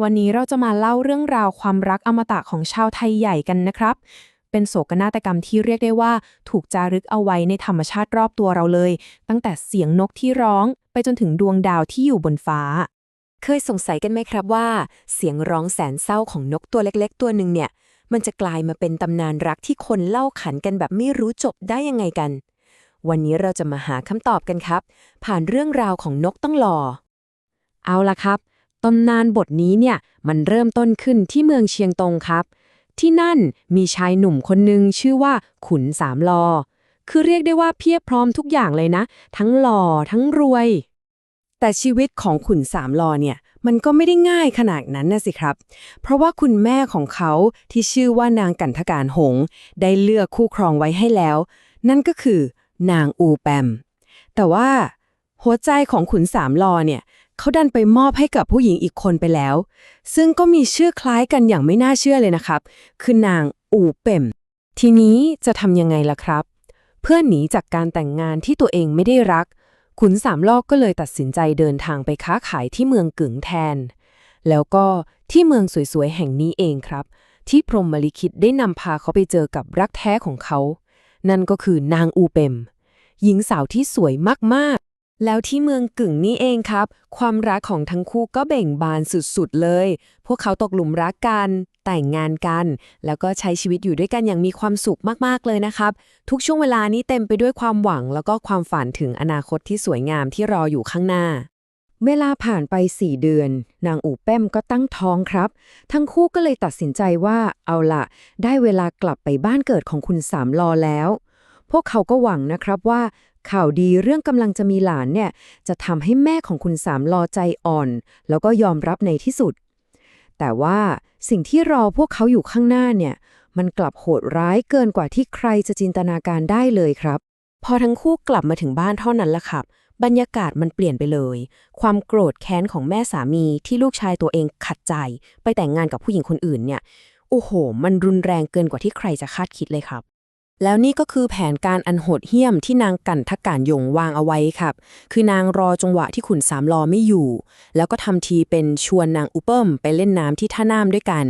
วันนี้เราจะมาเล่าเรื่องราวความรักอมตะของชาวไทยใหญ่กันนะครับ เป็นโศกนาฏกรรมที่เรียกได้ว่าถูกจารึกเอาไว้ในธรรมชาติรอบตัวเราเลย ตั้งแต่เสียงนกที่ร้องไปจนถึงดวงดาวที่อยู่บนฟ้า เคยสงสัยกันไหมครับว่าเสียงร้องแสนเศร้าของนกตัวเล็กๆตัวหนึ่งเนี่ยมันจะกลายมาเป็นตำนานรักที่คนเล่าขันกันแบบไม่รู้จบได้ยังไงกันวันนี้เราจะมาหาคำตอบกันครับผ่านเรื่องราวของนกต้องหล่อเอาล่ะครับตำนานบทนี้เนี่ยมันเริ่มต้นขึ้นที่เมืองเชียงตงครับที่นั่นมีชายหนุ่มคนหนึ่งชื่อว่าขุนสามลอคือเรียกได้ว่าเพียบพร้อมทุกอย่างเลยนะทั้งหล่อทั้งรวยแต่ชีวิตของขุนสามลอเนี่ยมันก็ไม่ได้ง่ายขนาดนั้นนะสิครับ เพราะว่าคุณแม่ของเขาที่ชื่อว่านางกันทการหงส์ได้เลือกคู่ครองไว้ให้แล้ว นั่นก็คือนางอูแปม แต่ว่าหัวใจของขุนสามลอเนี่ยเขาดันไปมอบให้กับผู้หญิงอีกคนไปแล้ว ซึ่งก็มีชื่อคล้ายกันอย่างไม่น่าเชื่อเลยนะครับ คือนางอูเป่ม ทีนี้จะทำยังไงล่ะครับ เพื่อหนีจากการแต่งงานที่ตัวเองไม่ได้รัก ขุนสามลอกก็เลยตัดสินใจเดินทางไปค้าขายที่เมืองกึ๋งแทน แล้วก็ที่เมืองสวยๆแห่งนี้เองครับที่พรหมลิขิตได้นำพาเขาไปเจอกับรักแท้ของเขา นั่นก็คือนางอูเปมหญิงสาวที่สวยมากๆแล้วที่เมืองกึ่งนี้เองครับความรักของทั้งคู่ก็เบ่งบานสุดๆเลยพวกเขาตกหลุมรักกันแต่งงานกันแล้วก็ใช้ชีวิตอยู่ด้วยกันอย่างมีความสุขมากๆเลยนะครับทุกช่วงเวลานี้เต็มไปด้วยความหวังแล้วก็ความฝันถึงอนาคตที่สวยงามที่รออยู่ข้างหน้า เวลาผ่านไป4 เดือน นางอู่แป้มก็ตั้งท้องครับ ทั้งคู่ก็เลยตัดสินใจว่าเอาล่ะ ได้เวลากลับไปบ้านเกิดของคุณสามลอแล้ว พวกเขาก็หวังนะครับว่าข่าวดีเรื่องกำลังจะมีหลานเนี่ยจะทำให้แม่ของคุณสามลอใจอ่อน แล้วก็ยอมรับในที่สุด แต่ว่าสิ่งที่รอพวกเขาอยู่ข้างหน้าเนี่ยมันกลับโหดร้ายเกินกว่าที่ใครจะจินตนาการได้เลยครับ พอทั้งคู่กลับมาถึงบ้านเท่านั้นละครับบรรยากาศมันเปลี่ยนไปเลย ความโกรธแค้นของแม่สามีที่ลูกชายตัวเองขัดใจไปแต่งงานกับผู้หญิงคนอื่นเนี่ยโอ้โหมันรุนแรงเกินกว่าที่ใครจะคาดคิดเลยครับ แล้วนี่ก็คือแผนการอันโหดเหี้ยมที่นางกันทการยงวางเอาไว้ครับ คือนางรอจังหวะที่ขุนสามลอไม่อยู่ แล้วก็ทำทีเป็นชวนนางอุเปิมไปเล่นน้ำที่ท่าน้ำด้วยกัน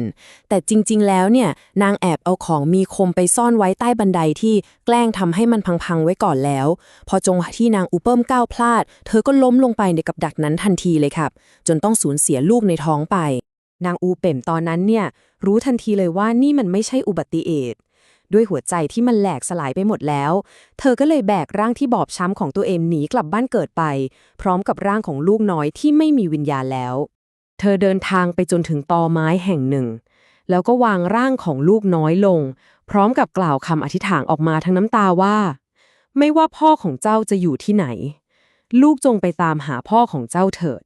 แต่จริงๆแล้วเนี่ยนางแอบเอาของมีคมไปซ่อนไว้ใต้บันไดที่แกล้งทำให้มันพังๆไว้ก่อนแล้ว พอจังหวะที่นางอุเปิมก้าวพลาด เธอก็ล้มลงไปในกับดักนั้นทันทีเลยครับ จนต้องสูญเสียลูกในท้องไป นางอูเป่มตอนนั้นเนี่ยรู้ทันทีเลยว่านี่มันไม่ใช่อุบัติเหตุ ด้วยหัวใจที่มันแหลกสลายไปหมดแล้ว เธอก็เลยแบกร่างที่บอบช้ำของตัวเองหนีกลับบ้านเกิดไป พร้อมกับร่างของลูกน้อยที่ไม่มีวิญญาณแล้ว เธอเดินทางไปจนถึงตอไม้แห่งหนึ่ง แล้วก็วางร่างของลูกน้อยลง พร้อมกับกล่าวคำอธิษฐานออกมาทั้งน้ำตาว่า ไม่ว่าพ่อของเจ้าจะอยู่ที่ไหน ลูกจงไปตามหาพ่อของเจ้าเถิด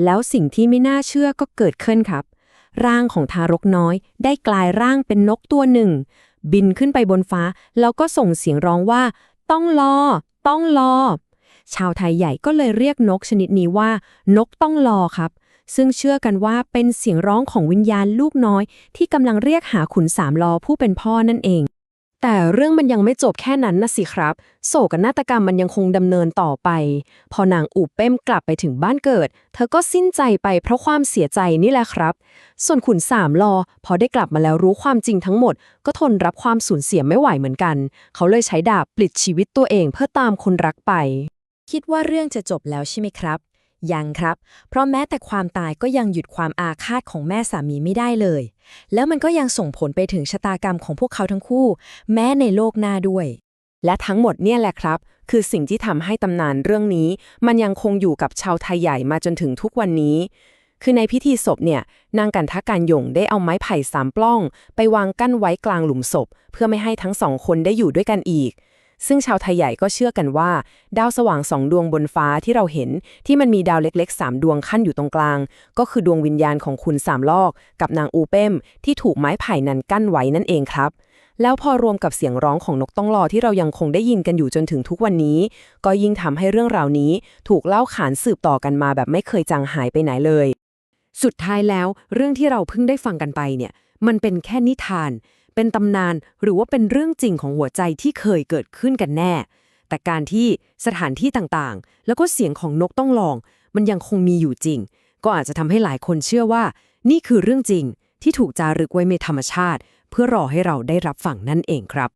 แล้วสิ่งที่ไม่น่าเชื่อก็เกิดขึ้นครับ ร่างของทารกน้อยได้กลายร่างเป็นนกตัวหนึ่ง บินขึ้นไปบนฟ้าแล้วก็ส่งเสียงร้องว่าต้องรอต้องรอชาวไทยใหญ่ก็เลยเรียกนกชนิดนี้ว่านกต้องรอครับซึ่งเชื่อกันว่าเป็นเสียงร้องของวิญญาณลูกน้อยที่กำลังเรียกหาขุนสามลอผู้เป็นพ่อนั่นเองแต่เรื่องมันยังไม่จบแค่นั้นนะสิครับโศกนาฏกรรมมันยังคงดำเนินต่อไปพอนางอู่เป้มกลับไปถึงบ้านเกิดเธอก็สิ้นใจไปเพราะความเสียใจนี่แหละครับส่วนขุนสามลอพอได้กลับมาแล้วรู้ความจริงทั้งหมดก็ทนรับความสูญเสียไม่ไหวเหมือนกันเขาเลยใช้ดาบปลิดชีวิตตัวเองเพื่อตามคนรักไปคิดว่าเรื่องจะจบแล้วใช่ไหมครับยังครับเพราะแม้แต่ความตายก็ยังหยุดความอาฆาตของแม่สามีไม่ได้เลยแล้วมันก็ยังส่งผลไปถึงชะตากรรมของพวกเขาทั้งคู่แม้ในโลกหน้าด้วยและทั้งหมดเนี่ยแหละครับคือสิ่งที่ทำให้ตำนานเรื่องนี้มันยังคงอยู่กับชาวไทยใหญ่มาจนถึงทุกวันนี้คือในพิธีศพเนี่ยนางกันทการยงได้เอาไม้ไผ่3 ปล้องไปวางกั้นไว้กลางหลุมศพเพื่อไม่ให้ทั้งสองคนได้อยู่ด้วยกันอีกซึ่งชาวไทยใหญ่ก็เชื่อกันว่าดาวสว่าง2 ดวงบนฟ้าที่เราเห็นที่มันมีดาวเล็กๆ3 ดวงขั้นอยู่ตรงกลางก็คือดวงวิญญาณของคุณสามลอกกับนางอูเป้มที่ถูกไม้ไผ่นั้นกั้นไว้นั่นเองครับแล้วพอรวมกับเสียงร้องของนกต้องรอที่เรายังคงได้ยินกันอยู่จนถึงทุกวันนี้ก็ยิ่งทำให้เรื่องราวนี้ถูกเล่าขานสืบต่อกันมาแบบไม่เคยจางหายไปไหนเลยสุดท้ายแล้วเรื่องที่เราเพิ่งได้ฟังกันไปเนี่ยมันเป็นแค่นิทานเป็นตำนานหรือว่าเป็นเรื่องจริงของหัวใจที่เคยเกิดขึ้นกันแน่แต่การที่สถานที่ต่างๆแล้วก็เสียงของนกต้องลองมันยังคงมีอยู่จริงก็อาจจะทำให้หลายคนเชื่อว่า นี่คือเรื่องจริงที่ถูกจารึกไว้ในธรรมชาติ เพื่อรอให้เราได้รับฟังนั่นเองครับ